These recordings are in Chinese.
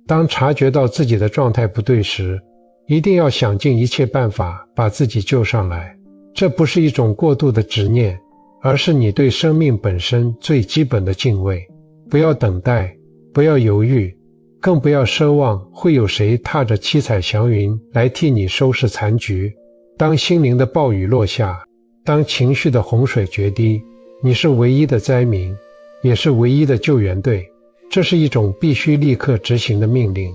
当察觉到自己的状态不对时，一定要想尽一切办法把自己救上来。这不是一种过度的执念，而是你对生命本身最基本的敬畏。不要等待，不要犹豫，更不要奢望会有谁踏着七彩祥云来替你收拾残局。当心灵的暴雨落下，当情绪的洪水决堤，你是唯一的灾民，也是唯一的救援队。这是一种必须立刻执行的命令。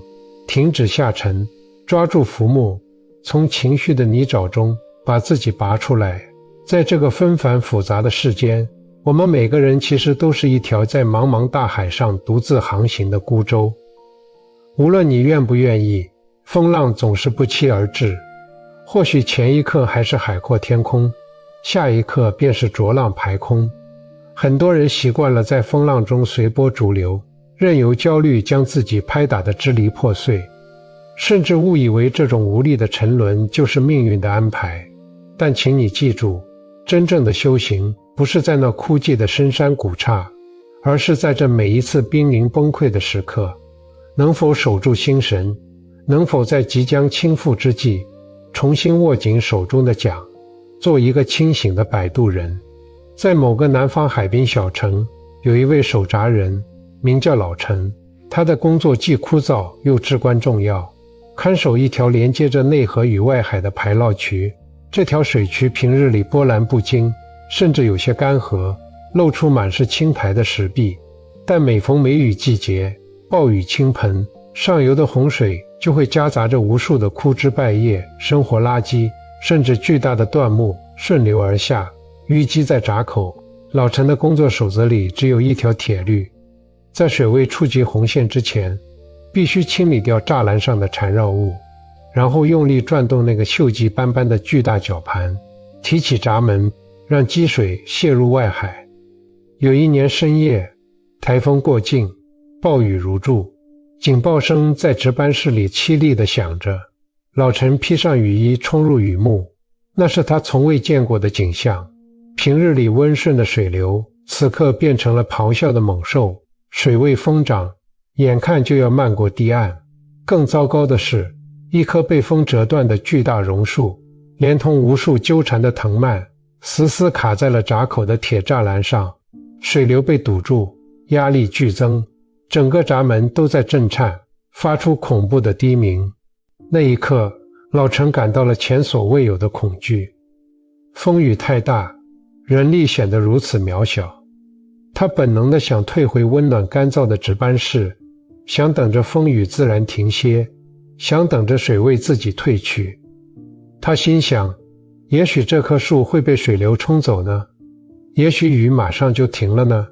停止下沉，抓住浮木，从情绪的泥沼中把自己拔出来。在这个纷繁复杂的世间，我们每个人其实都是一条在茫茫大海上独自航行的孤舟。无论你愿不愿意，风浪总是不期而至。或许前一刻还是海阔天空，下一刻便是浊浪排空。很多人习惯了在风浪中随波逐流，任由焦虑将自己拍打得支离破碎，甚至误以为这种无力的沉沦就是命运的安排。但请你记住，真正的修行不是在那枯寂的深山古刹，而是在这每一次濒临崩溃的时刻，能否守住心神，能否在即将倾覆之际重新握紧手中的桨，做一个清醒的摆渡人。在某个南方海滨小城，有一位守闸人，名叫老陈。他的工作既枯燥又至关重要，看守一条连接着内河与外海的排涝渠。这条水渠平日里波澜不惊，甚至有些干涸，露出满是青苔的石壁。但每逢梅雨季节，暴雨倾盆，上游的洪水就会夹杂着无数的枯枝败叶、生活垃圾，甚至巨大的断木顺流而下，淤积在闸口。老陈的工作守则里只有一条铁律，在水位触及红线之前，必须清理掉栅栏上的缠绕物，然后用力转动那个锈迹斑斑的巨大绞盘，提起闸门，让积水泄入外海。有一年深夜，台风过境，暴雨如注，警报声在值班室里凄厉地响着。老陈披上雨衣冲入雨幕，那是他从未见过的景象。平日里温顺的水流，此刻变成了咆哮的猛兽，水位疯涨，眼看就要漫过堤岸。更糟糕的是，一棵被风折断的巨大榕树，连同无数纠缠的藤蔓，死死卡在了闸口的铁栅栏上，水流被堵住，压力剧增，整个闸门都在震颤，发出恐怖的低鸣。那一刻，老陈感到了前所未有的恐惧。风雨太大，人力显得如此渺小。他本能地想退回温暖干燥的值班室，想等着风雨自然停歇，想等着水位自己退去。他心想，也许这棵树会被水流冲走呢，也许雨马上就停了呢。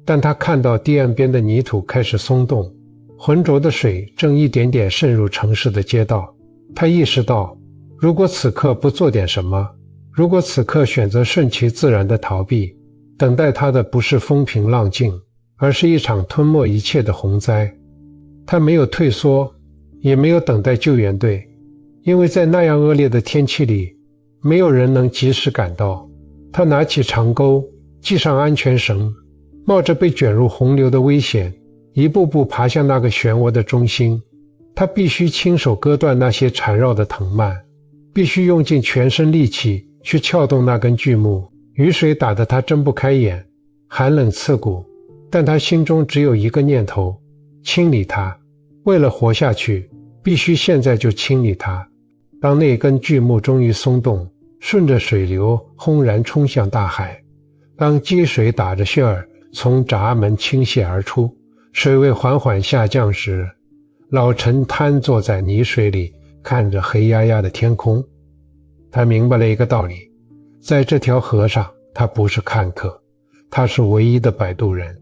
但他看到堤岸边的泥土开始松动，浑浊的水正一点点渗入城市的街道。他意识到，如果此刻不做点什么，如果此刻选择顺其自然的逃避，等待他的不是风平浪静，而是一场吞没一切的洪灾。他没有退缩，也没有等待救援队，因为在那样恶劣的天气里，没有人能及时赶到。他拿起长钩，系上安全绳，冒着被卷入洪流的危险，一步步爬向那个漩涡的中心。他必须亲手割断那些缠绕的藤蔓，必须用尽全身力气去撬动那根巨木。雨水打得他睁不开眼，寒冷刺骨，但他心中只有一个念头：清理它。为了活下去，必须现在就清理它。当那根巨木终于松动，顺着水流轰然冲向大海，当积水打着旋儿从闸门倾泻而出，水位缓缓下降时，老陈瘫坐在泥水里，看着黑压压的天空。他明白了一个道理，在这条河上，他不是看客，他是唯一的摆渡人。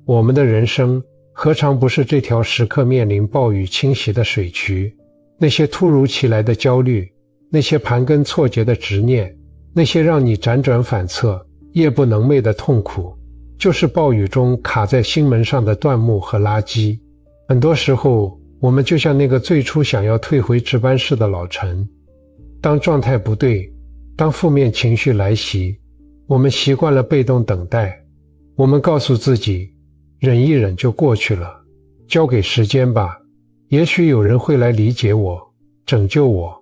我们的人生何尝不是这条时刻面临暴雨侵袭的水渠？那些突如其来的焦虑，那些盘根错节的执念，那些让你辗转反侧、夜不能寐的痛苦，就是暴雨中卡在心门上的断木和垃圾。很多时候，我们就像那个最初想要退回值班室的老陈，当状态不对，当负面情绪来袭，我们习惯了被动等待。我们告诉自己，忍一忍就过去了。交给时间吧，也许有人会来理解我，拯救我。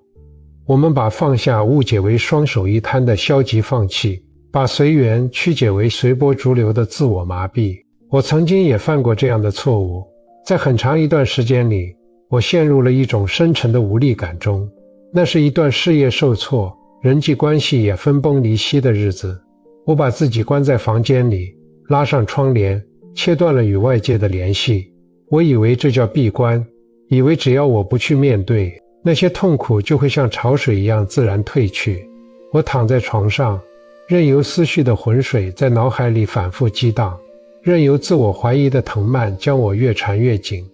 我们把放下误解为双手一摊的消极放弃，把随缘曲解为随波逐流的自我麻痹。我曾经也犯过这样的错误，在很长一段时间里，我陷入了一种深沉的无力感中。那是一段事业受挫，人际关系也分崩离析的日子。我把自己关在房间里，拉上窗帘，切断了与外界的联系。我以为这叫闭关，以为只要我不去面对，那些痛苦就会像潮水一样自然退去。我躺在床上，任由思绪的浑水在脑海里反复激荡，任由自我怀疑的藤蔓将我越缠越紧。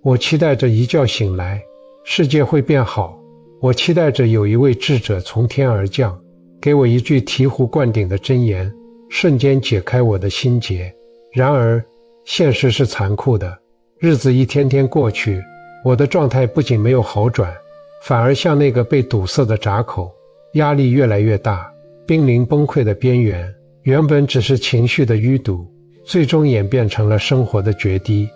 我期待着一觉醒来，世界会变好。我期待着有一位智者从天而降，给我一句醍醐灌顶的真言，瞬间解开我的心结。然而，现实是残酷的，日子一天天过去，我的状态不仅没有好转，反而像那个被堵塞的闸口，压力越来越大，濒临崩溃的边缘。原本只是情绪的淤堵，最终演变成了生活的决堤。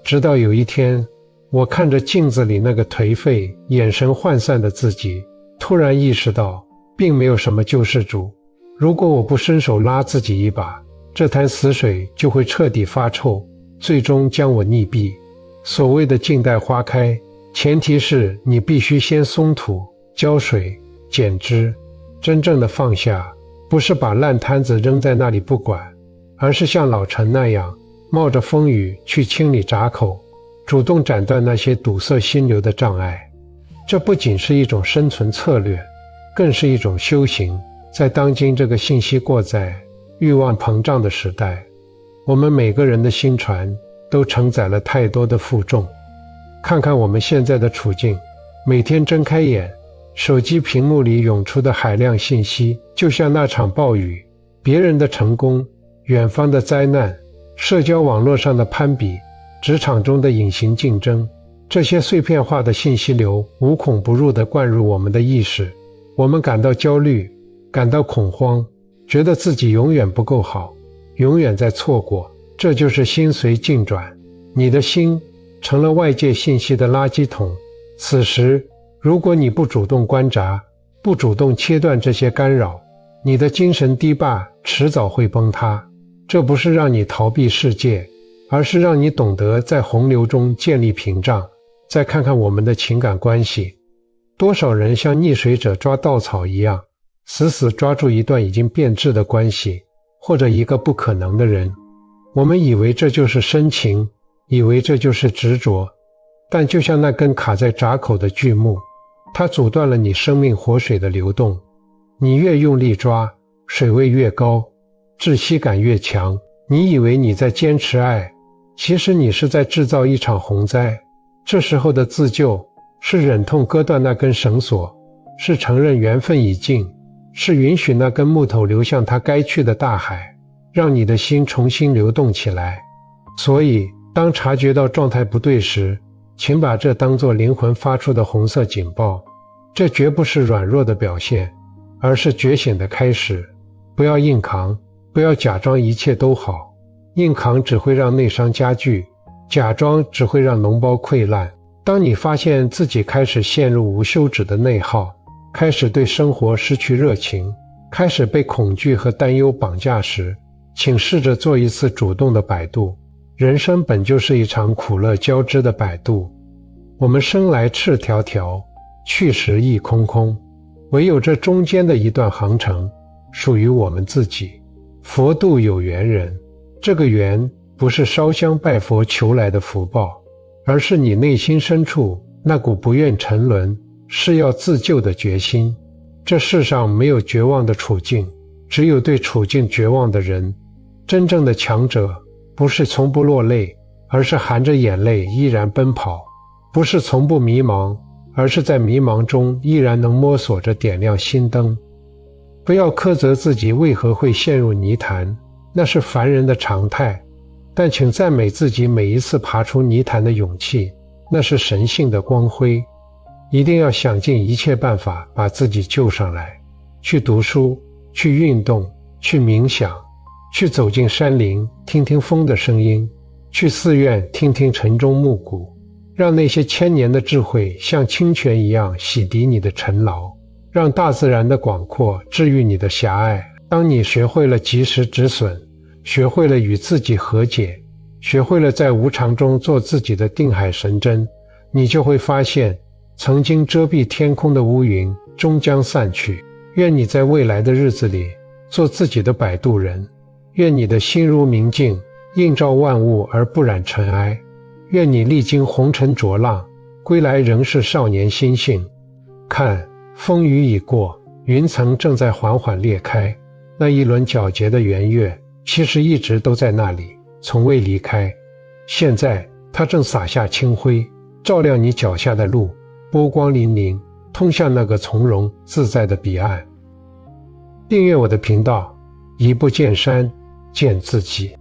直到有一天，我看着镜子里那个颓废、眼神涣散的自己，突然意识到，并没有什么救世主。如果我不伸手拉自己一把，这潭死水就会彻底发臭，最终将我溺毙。所谓的静待花开，前提是你必须先松土、浇水、剪枝。真正的放下，不是把烂摊子扔在那里不管，而是像老陈那样，冒着风雨去清理闸口，主动斩断那些堵塞心流的障碍。这不仅是一种生存策略，更是一种修行。在当今这个信息过载、欲望膨胀的时代，我们每个人的心船都承载了太多的负重。看看我们现在的处境，每天睁开眼，手机屏幕里涌出的海量信息，就像那场暴雨，别人的成功，远方的灾难，社交网络上的攀比，职场中的隐形竞争，这些碎片化的信息流无孔不入地灌入我们的意识。我们感到焦虑，感到恐慌，觉得自己永远不够好，永远在错过。这就是心随境转，你的心成了外界信息的垃圾桶。此时，如果你不主动关闸，不主动切断这些干扰，你的精神堤坝迟早会崩塌。这不是让你逃避世界，而是让你懂得在洪流中建立屏障。再看看我们的情感关系，多少人像溺水者抓稻草一样，死死抓住一段已经变质的关系，或者一个不可能的人。我们以为这就是深情，以为这就是执着，但就像那根卡在闸口的巨木，它阻断了你生命活水的流动。你越用力抓，水位越高，窒息感越强。你以为你在坚持爱，其实你是在制造一场洪灾。这时候的自救，是忍痛割断那根绳索，是承认缘分已尽，是允许那根木头流向它该去的大海，让你的心重新流动起来。所以，当察觉到状态不对时，请把这当作灵魂发出的红色警报。这绝不是软弱的表现，而是觉醒的开始。不要硬扛，不要假装一切都好，硬扛只会让内伤加剧，假装只会让脓包溃烂。当你发现自己开始陷入无休止的内耗，开始对生活失去热情，开始被恐惧和担忧绑架时，请试着做一次主动的摆渡。人生本就是一场苦乐交织的摆渡，我们生来赤条条，去时亦空空，唯有这中间的一段航程属于我们自己。佛度有缘人，这个缘不是烧香拜佛求来的福报，而是你内心深处那股不愿沉沦，是要自救的决心。这世上没有绝望的处境，只有对处境绝望的人。真正的强者不是从不落泪，而是含着眼泪依然奔跑；不是从不迷茫，而是在迷茫中依然能摸索着点亮心灯。不要苛责自己为何会陷入泥潭，那是凡人的常态，但请赞美自己每一次爬出泥潭的勇气，那是神性的光辉。一定要想尽一切办法把自己救上来，去读书，去运动，去冥想，去走进山林，听听风的声音，去寺院听听晨钟暮鼓，让那些千年的智慧像清泉一样洗涤你的尘劳，让大自然的广阔治愈你的狭隘。当你学会了及时止损，学会了与自己和解，学会了在无常中做自己的定海神针，你就会发现，曾经遮蔽天空的乌云终将散去。愿你在未来的日子里做自己的摆渡人，愿你的心如明镜，映照万物而不染尘埃。愿你历经红尘浊浪，归来仍是少年心性。看，风雨已过，云层正在缓缓裂开，那一轮皎洁的圆月其实一直都在那里，从未离开。现在它正洒下清辉，照亮你脚下的路，波光粼粼，通向那个从容自在的彼岸。订阅我的频道，一步见山，见自己。